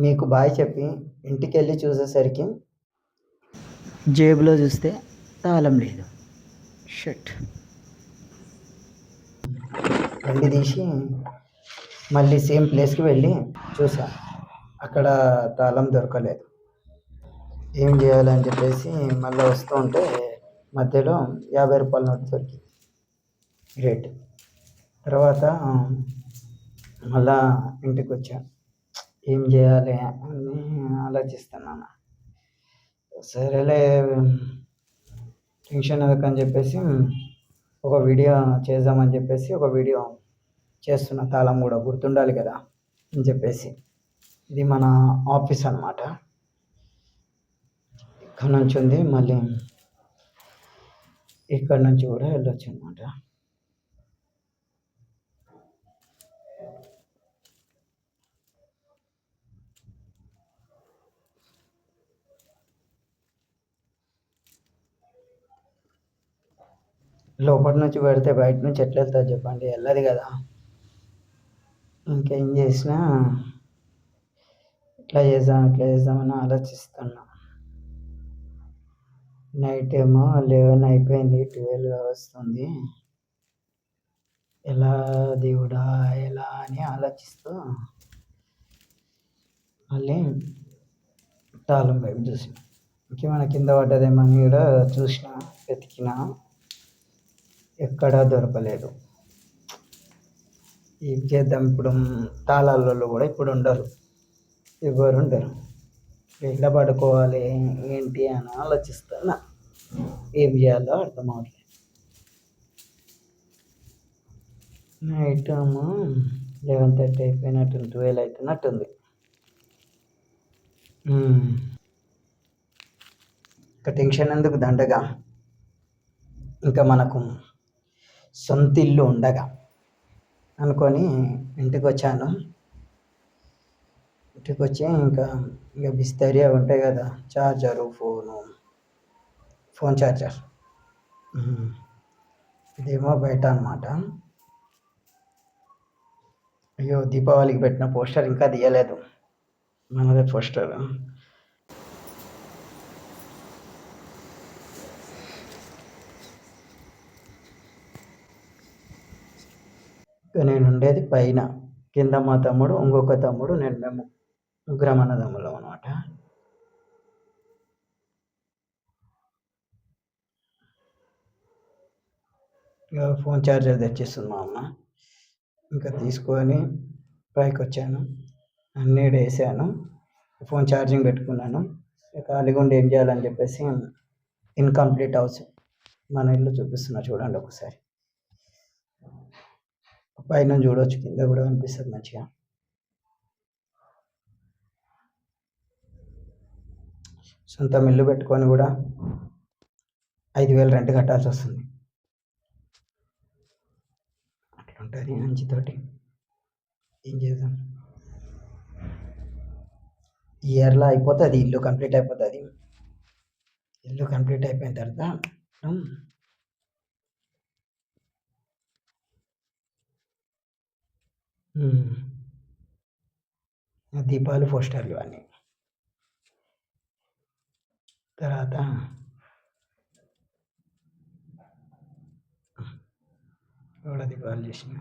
మీకు బాయ్ చెప్పి ఇంటికి వెళ్ళి చూసేసరికి జేబులో చూస్తే తాళం లేదు. షట్. బండి తీసి మళ్ళీ సేమ్ ప్లేస్కి వెళ్ళి చూసా, అక్కడ తాళం దొరకలేదు. ఏం చేయాలని చెప్పేసి మళ్ళీ వస్తూ ఉంటే మధ్యలో 50 రూపాయల నోటు దొరికింది. గ్రేట్. తర్వాత మళ్ళా ఇంటికి వచ్చాను. ఏం చేయాలి అని ఆలోచిస్తున్నాను. సరేలే, టెన్షన్ అని చెప్పేసి ఒక వీడియో చేద్దామని చెప్పేసి ఒక వీడియో చేస్తున్న. తాళం కూడా గుర్తుండాలి కదా అని చెప్పేసి. ఇది మన ఆఫీస్ అన్నమాట. ఇక్కడ నుంచి ఉంది, మళ్ళీ ఇక్కడ నుంచి కూడా వెళ్ళొచ్చు అన్నమాట. లోపల నుంచి పెడితే బయట నుంచి ఎట్లా వెళ్తుంది చెప్పండి? వెళ్ళదు కదా. ఇంకేం చేసినా ఇట్లా చేద్దామని ఆలోచిస్తున్నా. నైట్ ఏమో 11 అయిపోయింది, 12 వస్తుంది. ఎలా దేవుడా ఎలా అని ఆలోచిస్తూ మళ్ళీ తాళం వైపు చూసిన. ఇంకేమైనా కింద పడ్డదేమని కూడా చూసిన, వెతికినా, ఎక్కడా దొరకలేదు. ఏం చేద్దాం ఇప్పుడు? తాళాలలో కూడా ఇప్పుడు ఉండరు, ఎవరు ఉండరు. ఎట్లా పడుకోవాలి ఏంటి అని ఆలోచిస్తున్నా. ఏం చేయాలో అర్థం అవ్వట్లేదు. నైట్ ఏమో 11:30 అయిపోయినట్టుంది, 12 అవుతున్నట్టుంది. ఇంకా టెన్షన్ ఎందుకు దండగా, ఇంకా మనకు సొంత ఇల్లు ఉండగా అనుకొని ఇంటికి వచ్చాను. ఇంటికి వచ్చి ఇక బిస్తరి అవి ఉంటాయి కదా, చార్జరు, ఫోన్ చార్జర్. ఇదేమో బయట అన్నమాట. అయ్యో, దీపావళికి పెట్టిన పోస్టర్ ఇంకా తీయలేదు, మనదే పోస్టర్. నేను ఉండేది పైన, కింద మా తమ్ముడు, ఇంకొక తమ్ముడు, మేము ముగ్గురం అన్నదమ్ములం అనమాట. ఇక ఫోన్ ఛార్జర్ తెచ్చిస్తుంది మా అమ్మ. ఇంకా తీసుకొని పైకి వచ్చాను, అన్నీ వేసాను, ఫోన్ ఛార్జింగ్ పెట్టుకున్నాను. ఖాళీగా ఉండి ఏం చేయాలని చెప్పేసి ఇన్కంప్లీట్ హౌస్ మన ఇల్లు చూపిస్తున్నా చూడండి ఒకసారి. పైన చూడవచ్చు, కింద కూడా కనిపిస్తుంది మంచిగా. సొంత ఇల్లు పెట్టుకొని కూడా 5,000 రెంట్ కట్టాల్సి వస్తుంది. అట్లుంటుంది మంచితోటి. ఏం చేద్దాం, ఇయర్లో అయిపోతుంది, ఇల్లు కంప్లీట్ అయిపోతుంది. ఇల్లు కంప్లీట్ అయిపోయిన తర్వాత దీపాలు, పోస్టర్లు అన్నీ. తర్వాత కూడా దీపాలు చేసిన.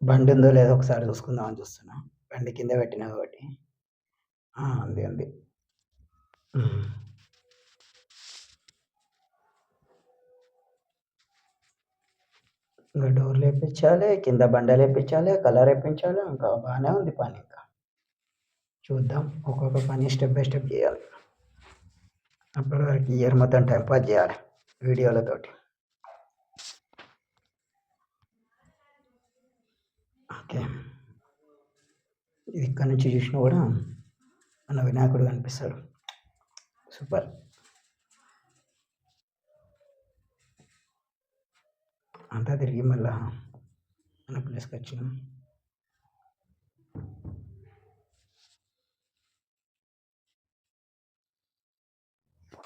బండి ఉందో లేదో ఒకసారి చూసుకుందామని చూస్తున్నా. బండి కింద పెట్టినా కాబట్టి ఉంది. ఇంకా డోర్లు వేయించాలి, కింద బండలు వేయించాలి, కలర్ వేయించాలి. ఇంకా బాగానే ఉంది పని. ఇంకా చూద్దాం, ఒక్కొక్క పని స్టెప్ బై స్టెప్ చేయాలి. అప్పటి వరకు ఇయర్ మొత్తం టైం పాస్ చేయాలి వీడియోలతోటి. ఓకే, ఇది ఇక్కడ నుంచి చూసినా కూడా మన వినాయకుడు కనిపిస్తాడు. సూపర్. అంతా తిరిగి మళ్ళా మన ప్లేస్కి వచ్చినాం.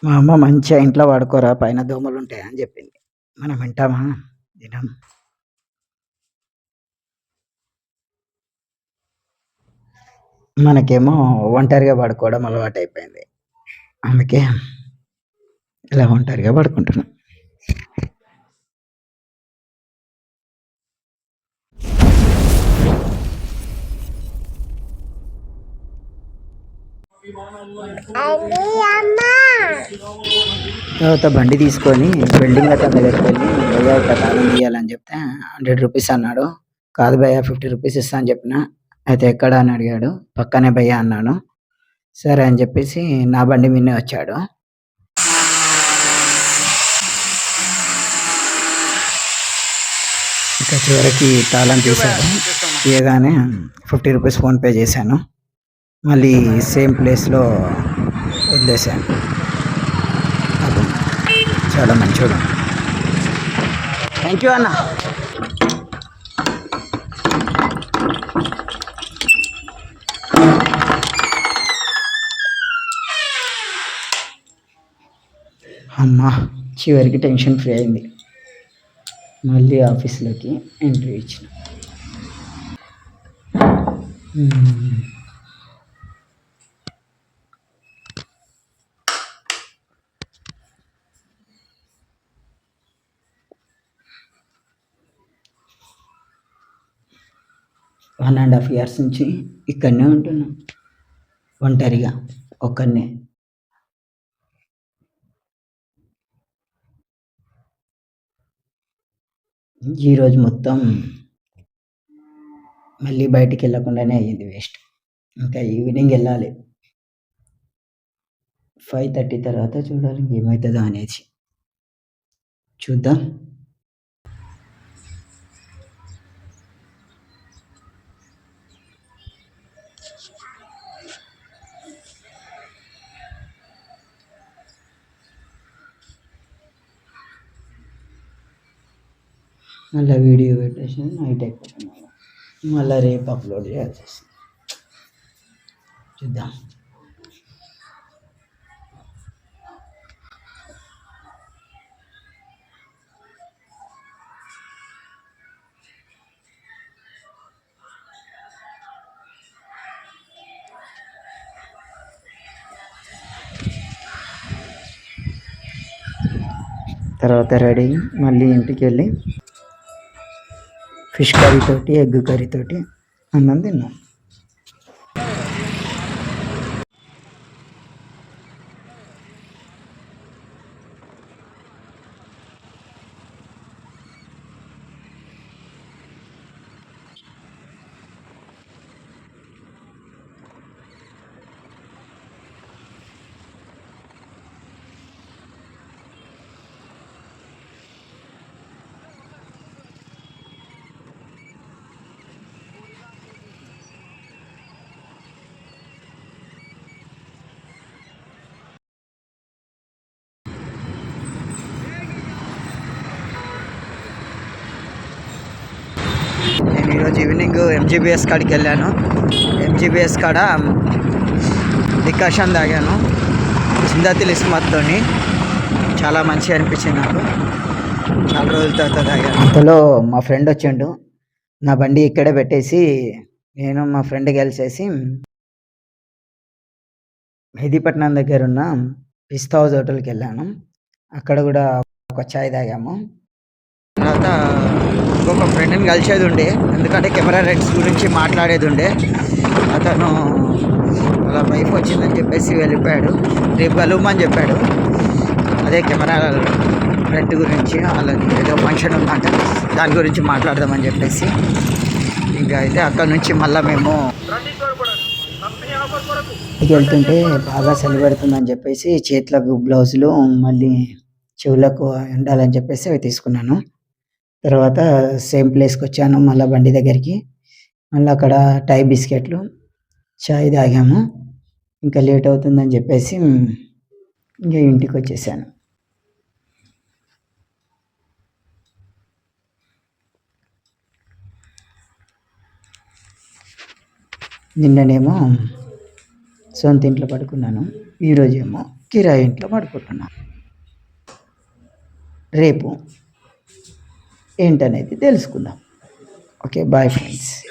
మా అమ్మ మంచిగా ఇంట్లో పడుకోరా పైన దోమలు ఉంటాయి అని చెప్పింది. మనం వింటామా? వినం. మనకేమో ఒంటరిగా పడుకోవడం అలవాటైపోయింది. అందుకే ఇలా ఒంటరిగా పడుకుంటున్నాం. తర్వాత బండి తీసుకొని బిల్డింగ్ అతని దగ్గరికి వెళ్ళి భయ్యా ఇట్లా తాళం తీయాలని చెప్తే 100 రూపీస్ అన్నాడు. కాదు భయ్యా 50 రూపీస్ ఇస్తా అని చెప్పిన. అయితే ఎక్కడ అని అడిగాడు. పక్కనే భయ్యా అన్నాను. సరే అని చెప్పేసి నా బండి మీదనే వచ్చాడు. ఇంకా చివరికి తాళం తీశాడు. తీయగానే 50 రూపీస్ ఫోన్పే చేశాను. మళ్ళీ సేమ్ ప్లేస్లో వదిలేశాను. అప్పుడు చాలా మంచోడు. థ్యాంక్ యూ అన్న. అమ్మా చివరికి టెన్షన్ ఫ్రీ అయింది. మళ్ళీ ఆఫీస్లోకి ఎంట్రీ ఇచ్చిన. వన్ అండ్ హాఫ్ ఇయర్స్ నుంచి ఇక్కడనే ఉంటున్నాం ఒంటరిగా ఒక్కడనే. ఈరోజు మొత్తం మళ్ళీ బయటికి వెళ్ళకుండానే అయ్యింది వేస్ట్. ఇంకా ఈవినింగ్ వెళ్ళాలి. 5:30 తర్వాత చూడాలి ఏమవుతుందో అనేసి. చూద్దాం. మళ్ళీ వీడియో పెట్టేసి నైట్ అయిపోతున్నాను. మళ్ళీ రేపు అప్లోడ్ చేయాల్సి వస్తుంది. చూద్దాం. తర్వాత రెడీ మళ్ళీ ఇంటికి వెళ్ళి ఫిష్ కర్రీ తోటి ఎగ్ కర్రీ తోటి అన్నం తిన్నాం. నేను ఈరోజు ఈవినింగ్ ఎంజీబీఎస్ కాడికి వెళ్ళాను. ఎంజీబీఎస్ కాడ డికాషన్ తాగాను జిందాతిల్ ఇస్మత్తోని. చాలా మంచిగా అనిపించింది నాకు. చాలా రోజుల తర్వాత తాగాను. అంతలో మా ఫ్రెండ్ వచ్చిండు. నా బండి ఇక్కడే పెట్టేసి నేను మా ఫ్రెండ్ కలిసేసి మెహదీపట్నం దగ్గర ఉన్న పిస్తా హౌస్ హోటల్కి వెళ్ళాను. అక్కడ కూడా ఒక చాయ్ తాగాము. తర్వాత ఇంకొక ఫ్రెండ్ని కలిసేది ఉండే, ఎందుకంటే కెమెరా రైట్స్ గురించి మాట్లాడేది ఉండే. అతను అలా వైఫ్ వచ్చిందని చెప్పేసి వెళ్ళిపోయాడు. రేపు కలువమని చెప్పాడు. అదే కెమెరా రెంట్ గురించి వాళ్ళకి ఏదో ఫంక్షన్ ఉందంట, దాని గురించి మాట్లాడదామని చెప్పేసి. ఇంకా అయితే అక్కడ నుంచి మళ్ళీ మేము వెళ్తుంటే బాగా చలి పెడుతుందని చెప్పేసి చేతులకు గ్లౌజులు మళ్ళీ చెవులకు ఉండాలని చెప్పేసి అవి తీసుకున్నాను. తర్వాత సేమ్ ప్లేస్కి వచ్చాను మళ్ళీ బండి దగ్గరికి. మళ్ళీ అక్కడ టై బిస్కెట్లు చాయ్ తాగాము. ఇంకా లేట్ అవుతుందని చెప్పేసి ఇంకా ఇంటికి వచ్చేసాను. నిన్ననేమో సొంత ఇంట్లో పడుకున్నాను. ఈరోజేమో కిరాయి ఇంట్లో పడుకుంటున్నాను. రేపు ఏంటనేది తెలుసుకుందాం. Okay, bye friends.